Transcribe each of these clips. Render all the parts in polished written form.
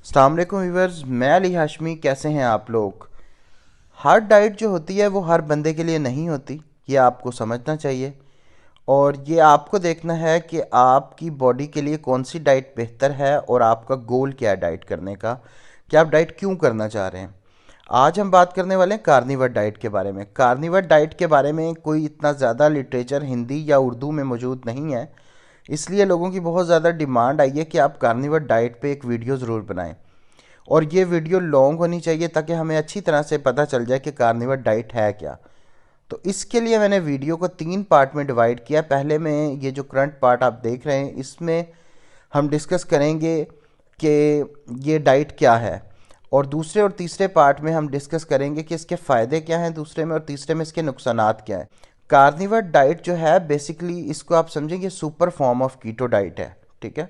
अस्सलाम वालेकुम व्यूअर्स, मैं अली हाशमी। कैसे हैं आप लोग। हर डाइट जो होती है वो हर बंदे के लिए नहीं होती। ये आपको समझना चाहिए और ये आपको देखना है कि आपकी बॉडी के लिए कौन सी डाइट बेहतर है और आपका गोल क्या है डाइट करने का, कि आप डाइट क्यों करना चाह रहे हैं। आज हम बात करने वाले हैं कार्निवर डाइट के बारे में। कार्निवर डाइट के बारे में कोई इतना ज़्यादा लिटरेचर हिंदी या उर्दू में मौजूद नहीं है, इसलिए लोगों की बहुत ज़्यादा डिमांड आई है कि आप कार्निवर डाइट पे एक वीडियो ज़रूर बनाएं। और ये वीडियो लॉन्ग होनी चाहिए ताकि हमें अच्छी तरह से पता चल जाए कि कार्निवर डाइट है क्या। तो इसके लिए मैंने वीडियो को 3 पार्ट में डिवाइड किया। पहले में ये जो करंट पार्ट आप देख रहे हैं इसमें हम डिस्कस करेंगे कि ये डाइट क्या है, और दूसरे और तीसरे पार्ट में हम डिस्कस करेंगे कि इसके फ़ायदे क्या हैं दूसरे में, और तीसरे में इसके नुकसानात क्या हैं। कार्निवर डाइट जो है बेसिकली इसको आप समझेंगे super form of keto diet है, ठीक है।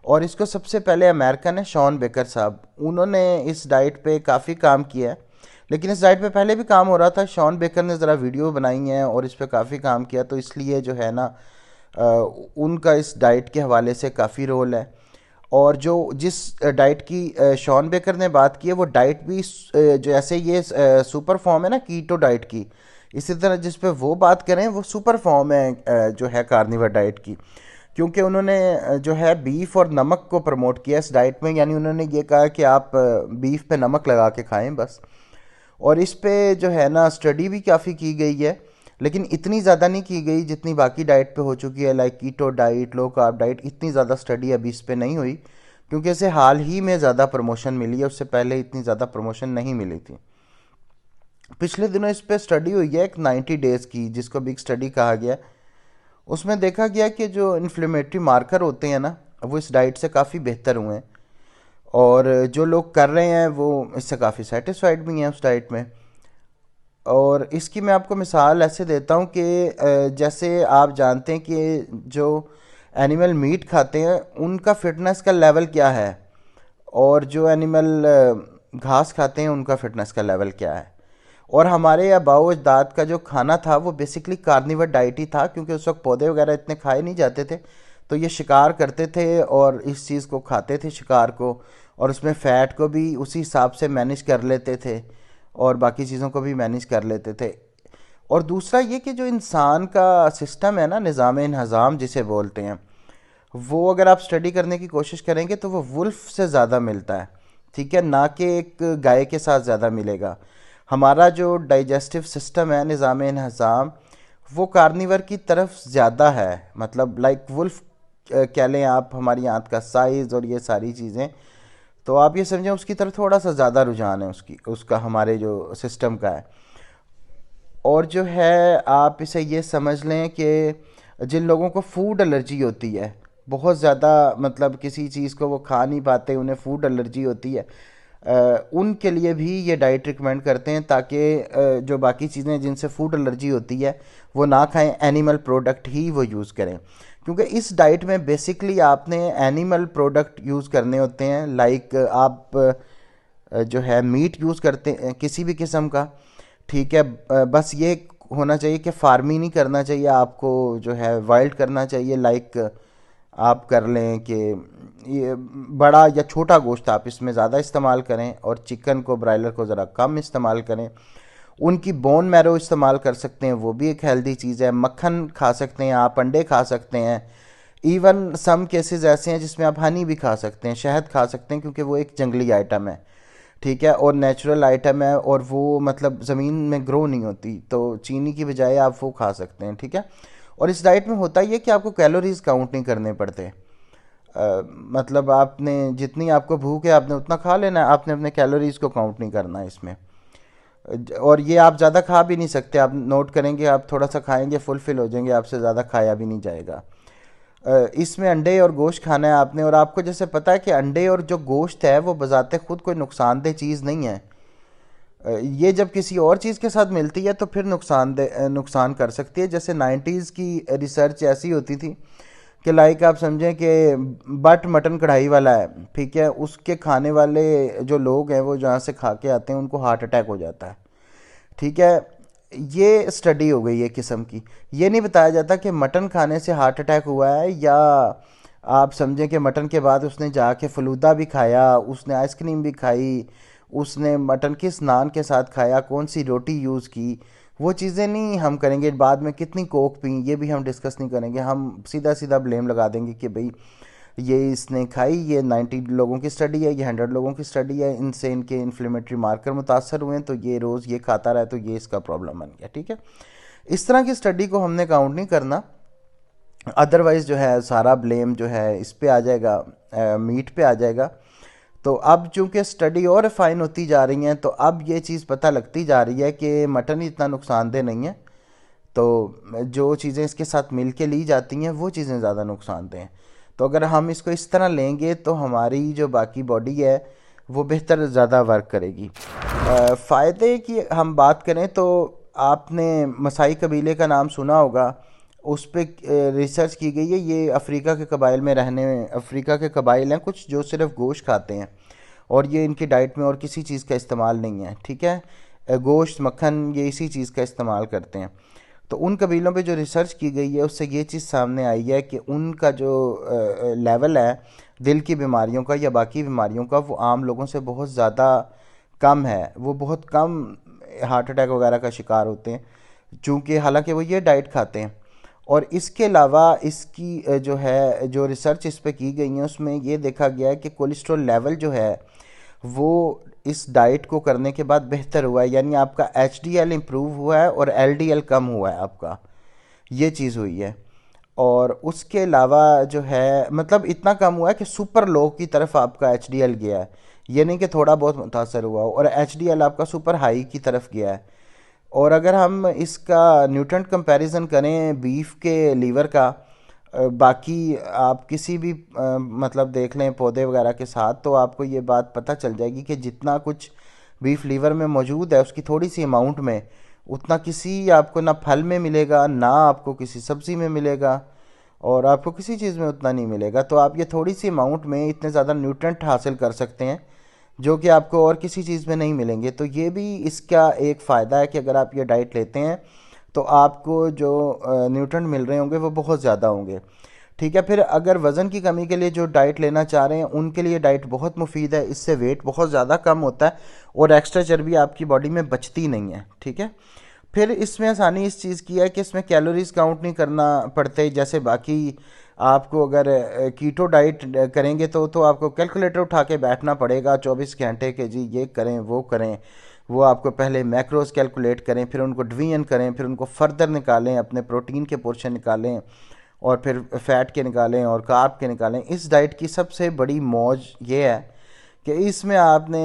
और इसको सबसे पहले अमेरिकन है शॉन बेकर साहब, उन्होंने इस डाइट पे काफ़ी काम किया है। लेकिन इस डाइट पे पहले भी काम हो रहा था, शॉन बेकर ने ज़रा वीडियो बनाई है और इस पे काफ़ी काम किया, तो इसलिए जो है ना उनका इस डाइट के हवाले से काफ़ी रोल है। और जो जिस डाइट की शॉन बेकर ने बात की है वो डाइट भी जैसे ये सुपर फॉर्म है ना कीटो डाइट की, इसी तरह जिस पे वो बात करें वो सुपर फॉर्म है जो है कार्निवर डाइट की। क्योंकि उन्होंने जो है बीफ और नमक को प्रमोट किया इस डाइट में, यानी उन्होंने ये कहा कि आप बीफ पे नमक लगा के खाएं बस। और इस पे जो है ना स्टडी भी काफ़ी की गई है, लेकिन इतनी ज़्यादा नहीं की गई जितनी बाकी डाइट पे हो चुकी है, like keto diet, low carb diet. इतनी ज़्यादा स्टडी अभी इस पे नहीं हुई क्योंकि इसे हाल ही में ज़्यादा प्रमोशन मिली है, उससे पहले इतनी ज़्यादा प्रमोशन नहीं मिली थी। पिछले दिनों इस पे स्टडी हुई है एक 90 डेज़ की, जिसको बिग स्टडी कहा गया। उसमें देखा गया कि जो इन्फ्लेमेटरी मार्कर होते हैं ना वो इस डाइट से काफ़ी बेहतर हुए हैं, और जो लोग कर रहे हैं वो इससे काफ़ी सेटिस्फाइड भी हैं उस डाइट में। और इसकी मैं आपको मिसाल ऐसे देता हूँ कि जैसे आप जानते हैं कि जो एनिमल मीट खाते हैं उनका फिटनेस का लेवल क्या है, और जो एनिमल घास खाते हैं उनका फिटनेस का लेवल क्या है। और हमारे आबाओ अजदाद का जो खाना था वो बेसिकली कार्निवर डाइट ही था, क्योंकि उस वक्त पौधे वगैरह इतने खाए नहीं जाते थे, तो ये शिकार करते थे और इस चीज़ को खाते थे शिकार को, और उसमें फ़ैट को भी उसी हिसाब से मैनेज कर लेते थे और बाकी चीज़ों को भी मैनेज कर लेते थे। और दूसरा ये कि जो इंसान का सिस्टम है ना, निज़ाम इंहज़ाम जिसे बोलते हैं, वो अगर आप स्टडी करने की कोशिश करेंगे तो वो वुल्फ से ज़्यादा मिलता है, ठीक है, ना कि एक गाय के साथ ज़्यादा मिलेगा। हमारा जो डाइजेस्टिव सिस्टम है, निज़ाम इंहज़ाम, वो कार्निवर की तरफ ज़्यादा है। मतलब लाइक वुल्फ कह लें आप, हमारी आंत का साइज़ और ये सारी चीज़ें, तो आप ये समझें उसकी तरफ थोड़ा सा ज़्यादा रुझान है उसकी उसका हमारे जो सिस्टम का है। और जो है आप इसे ये समझ लें कि जिन लोगों को फूड एलर्जी होती है बहुत ज़्यादा, मतलब किसी चीज़ को वो खा नहीं पाते, उन्हें फूड एलर्जी होती है, उनके लिए भी ये डाइट रिकमेंड करते हैं ताकि जो बाकी चीज़ें जिनसे फूड एलर्जी होती है वो ना खाएं, एनिमल प्रोडक्ट ही वो यूज़ करें। क्योंकि इस डाइट में बेसिकली आपने एनिमल प्रोडक्ट यूज़ करने होते हैं, लाइक आप जो है मीट यूज़ करते हैं किसी भी किस्म का, ठीक है। बस ये होना चाहिए कि फार्मिंग नहीं करना चाहिए आपको, जो है वाइल्ड करना चाहिए, लाइक आप कर लें कि ये बड़ा या छोटा गोश्त आप इसमें ज़्यादा इस्तेमाल करें, और चिकन को, ब्रायलर को ज़रा कम इस्तेमाल करें। उनकी बोन मैरो इस्तेमाल कर सकते हैं, वो भी एक हेल्दी चीज़ है। मक्खन खा सकते हैं आप, अंडे खा सकते हैं, इवन सम केसेस ऐसे हैं जिसमें आप हनी भी खा सकते हैं, शहद खा सकते हैं, क्योंकि वो एक जंगली आइटम है, ठीक है, और नेचुरल आइटम है, और वो मतलब ज़मीन में ग्रो नहीं होती, तो चीनी की बजाय आप वो खा सकते हैं, ठीक है। और इस डाइट में होता ही है कि आपको कैलोरीज काउंट नहीं करने पड़ते। मतलब आपने जितनी आपको भूख है आपने उतना खा लेना है, आपने अपने कैलोरीज को काउंट नहीं करना है इसमें। और ये आप ज़्यादा खा भी नहीं सकते, आप नोट करेंगे आप थोड़ा सा खाएंगे फुलफिल हो जाएंगे, आपसे ज़्यादा खाया भी नहीं जाएगा। इसमें अंडे और गोश्त खाना है आपने, और आपको जैसे पता है कि अंडे और जो गोश्त है वो बजाते खुद कोई नुकसानदेह चीज़ नहीं है। ये जब किसी और चीज़ के साथ मिलती है तो फिर नुकसान कर सकती है। जैसे 90s की रिसर्च ऐसी होती थी कि लाइक आप समझें कि बट मटन कढ़ाई वाला है, ठीक है, उसके खाने वाले जो लोग हैं वो जहाँ से खा के आते हैं उनको हार्ट अटैक हो जाता है, ठीक है। ये स्टडी हो गई है किस्म की। ये नहीं बताया जाता कि मटन खाने से हार्ट अटैक हुआ है या आप समझें कि मटन के बाद उसने जाके फलूदा भी खाया, उसने आइसक्रीम भी खाई, उसने मटन किस नान के साथ खाया, कौन सी रोटी यूज़ की, वो चीज़ें नहीं हम करेंगे। बाद में कितनी कोक पी ये भी हम डिस्कस नहीं करेंगे। हम सीधा सीधा ब्लेम लगा देंगे कि भाई ये इसने खाई, ये 90 लोगों की स्टडी है, ये 100 लोगों की स्टडी है, इनसे इनके इन्फ्लेमेटरी मार्कर मुतासर हुए हैं, तो ये रोज़ ये खाता रहा है तो ये इसका प्रॉब्लम बन गया। ठीक है, इस तरह की स्टडी को हमने काउंट नहीं करना। अदरवाइज़ जो है सारा ब्लेम जो है इस पे आ जाएगा, मीट पे आ जाएगा। तो अब चूंकि स्टडी और रिफाइन होती जा रही हैं, तो अब ये चीज़ पता लगती जा रही है कि मटन इतना नुकसानदेह नहीं है। तो जो चीज़ें इसके साथ मिल के ली जाती हैं वो चीज़ें ज़्यादा नुकसानदेह हैं। तो अगर हम इसको इस तरह लेंगे तो हमारी जो बाकी बॉडी है वो बेहतर ज़्यादा वर्क करेगी। फ़ायदे की हम बात करें तो आपने मसाई कबीले का नाम सुना होगा। उस पे रिसर्च की गई है। ये अफ्रीका के कबाइल में रहने, अफ्रीका के कबाइल हैं कुछ जो सिर्फ गोश्त खाते हैं, और ये इनकी डाइट में और किसी चीज़ का इस्तेमाल नहीं है। ठीक है, गोश्त मक्खन ये इसी चीज़ का इस्तेमाल करते हैं। तो उन कबीलों पे जो रिसर्च की गई है उससे ये चीज़ सामने आई है कि उनका जो लेवल है दिल की बीमारियों का या बाकी बीमारियों का, वो आम लोगों से बहुत ज़्यादा कम है। वो बहुत कम हार्ट अटैक वगैरह का शिकार होते हैं, चूँकि हालांकि वो ये डाइट खाते हैं। और इसके अलावा इसकी जो है जो रिसर्च इस पे की गई है उसमें ये देखा गया है कि कोलेस्ट्रॉल लेवल जो है वो इस डाइट को करने के बाद बेहतर हुआ है। यानी आपका एच डी एल इम्प्रूव हुआ है और एल डी एल कम हुआ है आपका, ये चीज़ हुई है। और उसके अलावा जो है मतलब इतना कम हुआ है कि सुपर लो की तरफ आपका एच डी एल गया है। ये नहीं कि थोड़ा बहुत मुतासर हुआ हो, और एच डी एल आपका सुपर हाई की तरफ गया है। और अगर हम इसका न्यूट्रेंट कंपैरिजन करें बीफ के लीवर का, बाकी आप किसी भी मतलब देख लें पौधे वगैरह के साथ, तो आपको ये बात पता चल जाएगी कि जितना कुछ बीफ लीवर में मौजूद है उसकी थोड़ी सी अमाउंट में, उतना किसी आपको ना फल में मिलेगा, ना आपको किसी सब्ज़ी में मिलेगा, और आपको किसी चीज़ में उतना नहीं मिलेगा। तो आप ये थोड़ी सी अमाउंट में इतने ज़्यादा न्यूट्रेंट हासिल कर सकते हैं जो कि आपको और किसी चीज़ में नहीं मिलेंगे। तो ये भी इसका एक फ़ायदा है कि अगर आप ये डाइट लेते हैं तो आपको जो न्यूट्रेंट मिल रहे होंगे वो बहुत ज़्यादा होंगे। ठीक है, फिर अगर वज़न की कमी के लिए जो डाइट लेना चाह रहे हैं उनके लिए डाइट बहुत मुफीद है। इससे वेट बहुत ज़्यादा कम होता है और एक्स्ट्रा चर्बी आपकी बॉडी में बचती नहीं है। ठीक है, फिर इसमें आसानी इस चीज़ की है कि इसमें कैलोरीज काउंट नहीं करना पड़ते। जैसे बाकी आपको अगर कीटो डाइट करेंगे तो आपको कैलकुलेटर उठा के बैठना पड़ेगा 24 घंटे के, जी ये करें वो करें। वो आपको पहले मैक्रोज कैलकुलेट करें, फिर उनको डिवीजन करें, फिर उनको फर्दर निकालें, अपने प्रोटीन के पोर्शन निकालें, और फिर फैट के निकालें और कार्ब के निकालें। इस डाइट की सबसे बड़ी मौज ये है कि इसमें आपने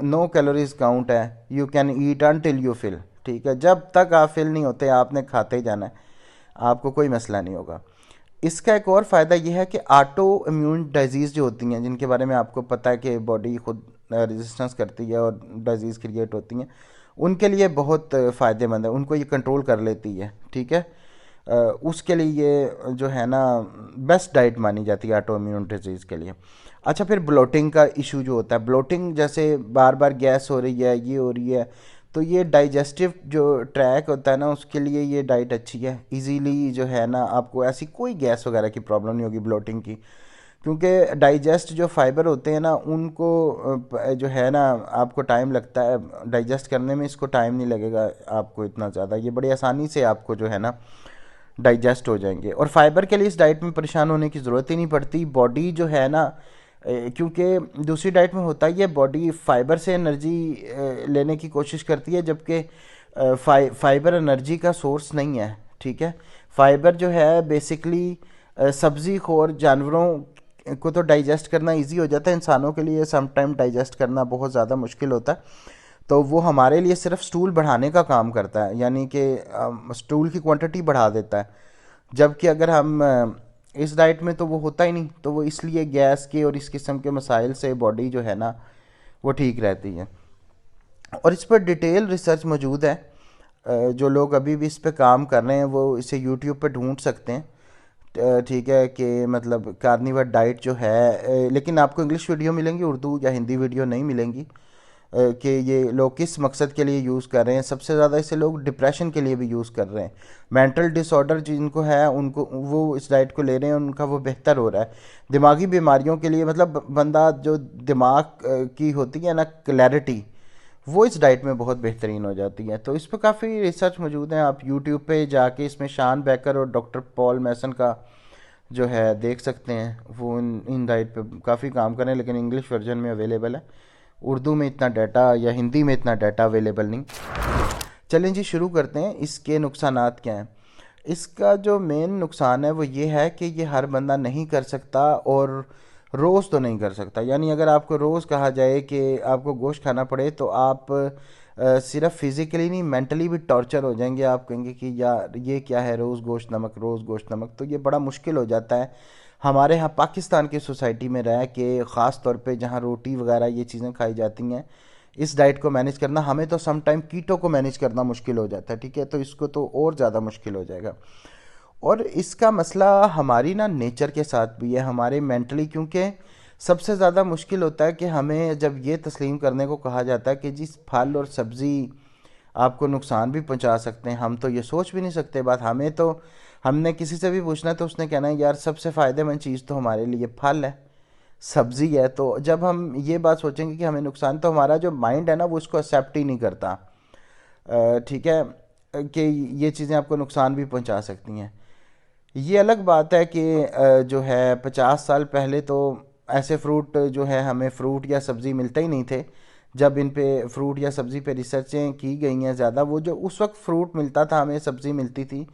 नो कैलोरीज काउंट है, you can eat until you fill. ठीक है, जब तक आप फिल नहीं होते आपने खाते ही जाना है, आपको कोई मसला नहीं होगा। इसका एक और फ़ायदा यह है कि ऑटो इम्यून डिजीज़ जो होती हैं, जिनके बारे में आपको पता है कि बॉडी खुद रेजिस्टेंस करती है और डिजीज़ क्रिएट होती हैं, उनके लिए बहुत फ़ायदेमंद है, उनको ये कंट्रोल कर लेती है। ठीक है, उसके लिए ये जो है ना बेस्ट डाइट मानी जाती है ऑटो इम्यून डिजीज़ के लिए। अच्छा, फिर ब्लोटिंग का इशू जो होता है, ब्लोटिंग जैसे बार बार गैस हो रही है, ये हो रही है, तो ये डाइजेस्टिव जो ट्रैक होता है ना उसके लिए ये डाइट अच्छी है। इजीली जो है ना आपको ऐसी कोई गैस वगैरह की प्रॉब्लम नहीं होगी ब्लोटिंग की, क्योंकि डाइजेस्ट जो फाइबर होते हैं ना उनको जो है ना आपको टाइम लगता है डाइजेस्ट करने में। इसको टाइम नहीं लगेगा आपको इतना ज़्यादा, ये बड़ी आसानी से आपको जो है ना डाइजेस्ट हो जाएंगे। और फाइबर के लिए इस डाइट में परेशान होने की ज़रूरत ही नहीं पड़ती। बॉडी जो है ना, क्योंकि दूसरी डाइट में होता ही है बॉडी फाइबर से एनर्जी लेने की कोशिश करती है, जबकि फाइबर एनर्जी का सोर्स नहीं है। ठीक है, फाइबर जो है बेसिकली सब्ज़ी खोर जानवरों को तो डाइजेस्ट करना इजी हो जाता है, इंसानों के लिए सम टाइम डाइजेस्ट करना बहुत ज़्यादा मुश्किल होता है। तो वो हमारे लिए सिर्फ स्टूल बढ़ाने का काम करता है, यानी कि स्टूल की क्वांटिटी बढ़ा देता है। जबकि अगर हम इस डाइट में तो वो होता ही नहीं, तो वो इसलिए गैस के और इस किस्म के मसाइल से बॉडी जो है ना वो ठीक रहती है। और इस पर डिटेल रिसर्च मौजूद है। जो लोग अभी भी इस पे काम कर रहे हैं वो इसे यूट्यूब पे ढूंढ सकते हैं। ठीक है, कि मतलब कार्निवर डाइट जो है, लेकिन आपको इंग्लिश वीडियो मिलेंगी, उर्दू या हिंदी वीडियो नहीं मिलेंगी। कि ये लोग किस मकसद के लिए यूज़ कर रहे हैं। सबसे ज़्यादा इसे लोग डिप्रेशन के लिए भी यूज़ कर रहे हैं। मेंटल डिसऑर्डर जिनको है उनको वो इस डाइट को ले रहे हैं, उनका वो बेहतर हो रहा है। दिमागी बीमारियों के लिए मतलब बंदा जो दिमाग की होती है ना क्लैरिटी, वो इस डाइट में बहुत बेहतरीन हो जाती है। तो इस पर काफ़ी रिसर्च मौजूद है, आप यूट्यूब पे जाके इसमें शान बेकर और डॉक्टर पॉल मैसन का जो है देख सकते हैं। वो इन डाइट पे काफ़ी काम करें, लेकिन इंग्लिश वर्जन में अवेलेबल है। उर्दू में इतना डाटा या हिंदी में इतना डाटा अवेलेबल नहीं। चलें जी, शुरू करते हैं। इसके नुकसानात क्या हैं। इसका जो मेन नुकसान है वो ये है कि ये हर बंदा नहीं कर सकता, और रोज़ तो नहीं कर सकता। यानी अगर आपको रोज़ कहा जाए कि आपको गोश्त खाना पड़े तो आप सिर्फ फिज़िकली नहीं मेंटली भी टॉर्चर हो जाएंगे। आप कहेंगे कि यार ये क्या है, रोज़ गोश्त नमक, रोज़ गोश्त नमक। तो ये बड़ा मुश्किल हो जाता है हमारे यहाँ पाकिस्तान की सोसाइटी में रह के, ख़ास तौर पे जहाँ रोटी वगैरह ये चीज़ें खाई जाती हैं। इस डाइट को मैनेज करना, हमें तो सम टाइम कीटो को मैनेज करना मुश्किल हो जाता है, ठीक है। तो इसको तो और ज़्यादा मुश्किल हो जाएगा। और इसका मसला हमारी ना नेचर के साथ भी है, हमारे मेंटली। क्योंकि सबसे ज़्यादा मुश्किल होता है कि हमें जब ये तस्लीम करने को कहा जाता है कि जिस फल और सब्ज़ी आपको नुकसान भी पहुंचा सकते हैं, हम तो ये सोच भी नहीं सकते बात। हमें तो, हमने किसी से भी पूछना तो उसने कहना है यार सबसे फ़ायदेमंद चीज़ तो हमारे लिए फल है, सब्ज़ी है। तो जब हम ये बात सोचेंगे कि हमें नुकसान, तो हमारा जो माइंड है ना वो उसको एक्सेप्ट ही नहीं करता। ठीक है, कि ये चीज़ें आपको नुकसान भी पहुंचा सकती हैं। ये अलग बात है कि जो है 50 साल पहले तो ऐसे फ्रूट जो है, हमें फ्रूट या सब्ज़ी मिलते ही नहीं थे। जब इन पे फ्रूट या सब्ज़ी पे रिसर्चें की गई हैं ज़्यादा, वो जो उस वक्त फ्रूट मिलता था, हमें सब्ज़ी मिलती थी,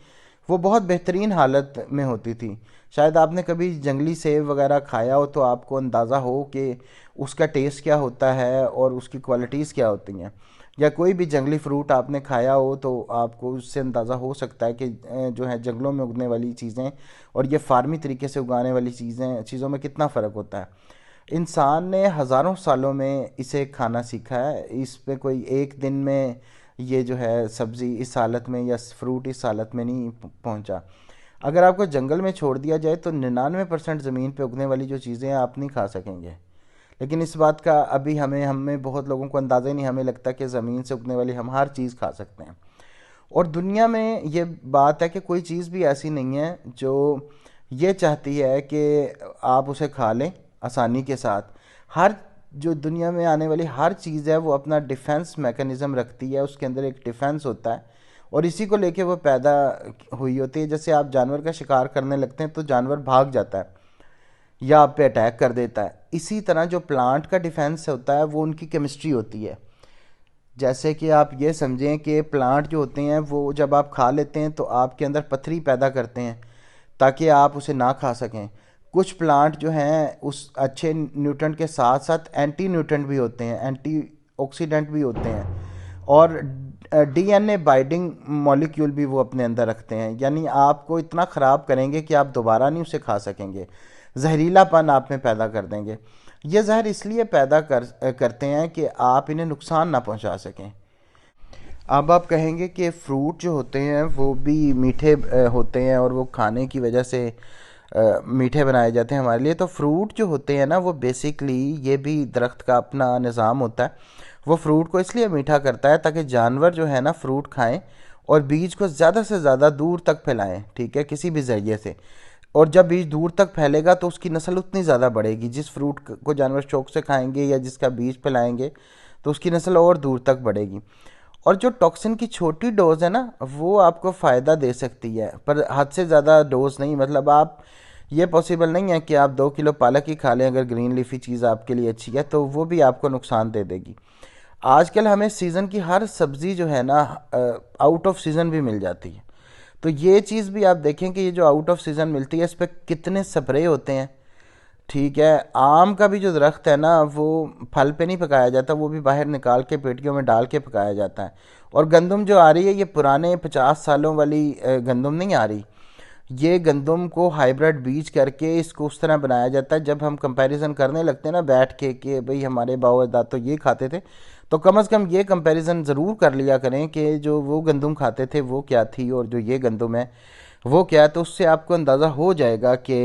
वो बहुत बेहतरीन हालत में होती थी। शायद आपने कभी जंगली सेब वगैरह खाया हो तो आपको अंदाज़ा हो कि उसका टेस्ट क्या होता है और उसकी क्वालिटीज़ क्या होती हैं। या कोई भी जंगली फ्रूट आपने खाया हो तो आपको उससे अंदाज़ा हो सकता है कि जो है जंगलों में उगने वाली चीज़ें और ये फार्मी तरीके से उगाने वाली चीज़ों में कितना फ़र्क होता है। इंसान ने हज़ारों सालों में इसे खाना सीखा है। इस पे कोई एक दिन में ये जो है सब्ज़ी इस हालत में या फ्रूट इस हालत में नहीं पहुंचा। अगर आपको जंगल में छोड़ दिया जाए तो 99% ज़मीन पे उगने वाली जो चीज़ें हैं आप नहीं खा सकेंगे। लेकिन इस बात का अभी हमें बहुत लोगों को अंदाज़ा ही नहीं। हमें लगता है कि ज़मीन से उगने वाली हम हर चीज़ खा सकते हैं। और दुनिया में ये बात है कि कोई चीज़ भी ऐसी नहीं है जो ये चाहती है कि आप उसे खा लें आसानी के साथ। हर जो दुनिया में आने वाली हर चीज़ है वो अपना डिफेंस मैकेनिज़्म रखती है, उसके अंदर एक डिफेंस होता है और इसी को लेके वो पैदा हुई होती है। जैसे आप जानवर का शिकार करने लगते हैं तो जानवर भाग जाता है या आप पे अटैक कर देता है। इसी तरह जो प्लांट का डिफेंस होता है वो उनकी केमिस्ट्री होती है। जैसे कि आप ये समझें कि प्लांट जो होते हैं वो जब आप खा लेते हैं तो आपके अंदर पथरी पैदा करते हैं ताकि आप उसे ना खा सकें। कुछ प्लांट जो हैं उस अच्छे न्यूट्रेंट के साथ साथ एंटी न्यूट्रेंट भी होते हैं, एंटी ऑक्सीडेंट भी होते हैं, और डीएनए बाइंडिंग मॉलिक्यूल भी वो अपने अंदर रखते हैं। यानी आपको इतना ख़राब करेंगे कि आप दोबारा नहीं उसे खा सकेंगे, जहरीलापन आप में पैदा कर देंगे। ये जहर इसलिए पैदा करते हैं कि आप इन्हें नुकसान ना पहुंचा सकें। अब आप कहेंगे कि फ्रूट जो होते हैं वो भी मीठे होते हैं और वो खाने की वजह से मीठे बनाए जाते हैं हमारे लिए। तो फ्रूट जो होते हैं ना वो बेसिकली, ये भी दरख्त का अपना निज़ाम होता है। वो फ्रूट को इसलिए मीठा करता है ताकि जानवर जो है ना फ्रूट खाएं और बीज को ज़्यादा से ज़्यादा दूर तक फैलाएं, ठीक है, किसी भी ज़रिए से। और जब बीज दूर तक फैलेगा तो उसकी नस्ल उतनी ज़्यादा बढ़ेगी। जिस फ्रूट को जानवर शौक से खाएंगे या जिसका बीज फैलाएंगे तो उसकी नस्ल और दूर तक बढ़ेगी। और जो टॉक्सिन की छोटी डोज है ना वो आपको फ़ायदा दे सकती है, पर हद से ज़्यादा डोज नहीं। मतलब आप, ये पॉसिबल नहीं है कि आप 2 किलो पालक ही खा लें, अगर ग्रीन लीफी चीज़ आपके लिए अच्छी है तो वो भी आपको नुकसान दे देगी। आजकल हमें सीज़न की हर सब्ज़ी जो है ना आउट ऑफ सीज़न भी मिल जाती है। तो ये चीज़ भी आप देखें कि ये जो आउट ऑफ सीज़न मिलती है इस पर कितने स्प्रे होते हैं, ठीक है। आम का भी जो दरख्त है ना वो फल पे नहीं पकाया जाता, वो भी बाहर निकाल के पेटियों में डाल के पकाया जाता है। और गंदम जो आ रही है ये पुराने 50 सालों वाली गंदम नहीं आ रही। ये गंदम को हाइब्रिड बीज करके इसको उस तरह बनाया जाता है। जब हम कंपैरिजन करने लगते हैं ना बैठ के कि भाई हमारे बाओ अजदाद तो ये खाते थे, तो कम से कम ये कंपैरिजन ज़रूर कर लिया करें कि जो वो गंदम खाते थे वो क्या थी और जो ये गंदम है वो क्या है। तो उससे आपको अंदाज़ा हो जाएगा कि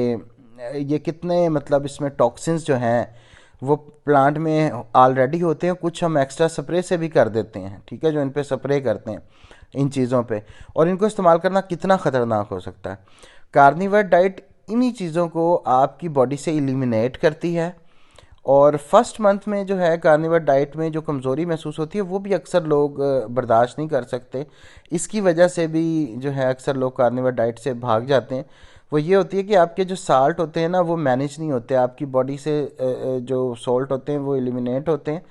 ये कितने, मतलब इसमें टॉक्सिन्स जो हैं वो प्लांट में ऑलरेडी होते हैं, कुछ हम एक्स्ट्रा स्प्रे से भी कर देते हैं, ठीक है, जो इन पे स्प्रे करते हैं इन चीज़ों पे, और इनको इस्तेमाल करना कितना ख़तरनाक हो सकता है। कार्निवर डाइट इन्हीं चीज़ों को आपकी बॉडी से एलिमिनेट करती है। और फर्स्ट मंथ में जो है कार्निवर डाइट में जो कमज़ोरी महसूस होती है वो भी अक्सर लोग बर्दाश्त नहीं कर सकते। इसकी वजह से भी जो है अक्सर लोग कार्निवर डाइट से भाग जाते हैं। वो ये होती है कि आपके जो साल्ट होते हैं ना वो मैनेज नहीं होते, आपकी बॉडी से जो सॉल्ट होते हैं वो एलिमिनेट होते हैं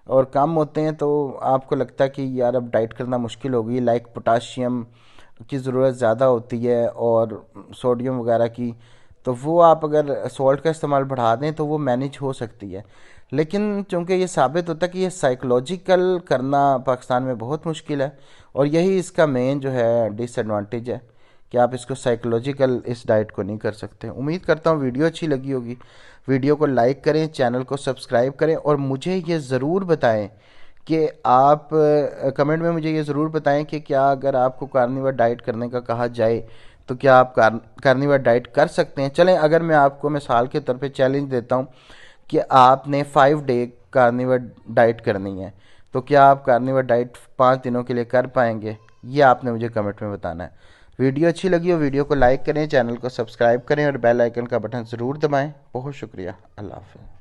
और कम होते हैं, तो आपको लगता है कि यार अब डाइट करना मुश्किल होगी। लाइक पोटाशियम की ज़रूरत ज़्यादा होती है और सोडियम वगैरह की, तो वो आप अगर सॉल्ट का इस्तेमाल बढ़ा दें तो वो मैनेज हो सकती है। लेकिन चूंकि ये साबित होता है कि ये साइकोलॉजिकल करना पाकिस्तान में बहुत मुश्किल है, और यही इसका मेन जो है डिसएडवांटेज है कि आप इसको साइकोलॉजिकल इस डाइट को नहीं कर सकते। उम्मीद करता हूँ वीडियो अच्छी लगी होगी। वीडियो को लाइक करें, चैनल को सब्सक्राइब करें, और मुझे ये ज़रूर बताएं कि आप कमेंट में मुझे ये ज़रूर बताएं कि क्या अगर आपको कार्निवर डाइट करने का कहा जाए तो क्या आप कार्निवर डाइट कर सकते हैं। चलें, अगर मैं आपको मिसाल के तौर पे चैलेंज देता हूं कि आपने 5 डे कार्निवर डाइट करनी है, तो क्या आप कार्निवर डाइट 5 दिनों के लिए कर पाएंगे? ये आपने मुझे कमेंट में बताना है। वीडियो अच्छी लगी हो वीडियो को लाइक करें, चैनल को सब्सक्राइब करें और बेल आइकन का बटन ज़रूर दबाएं। बहुत शुक्रिया। अल्लाह हाफ़िज़।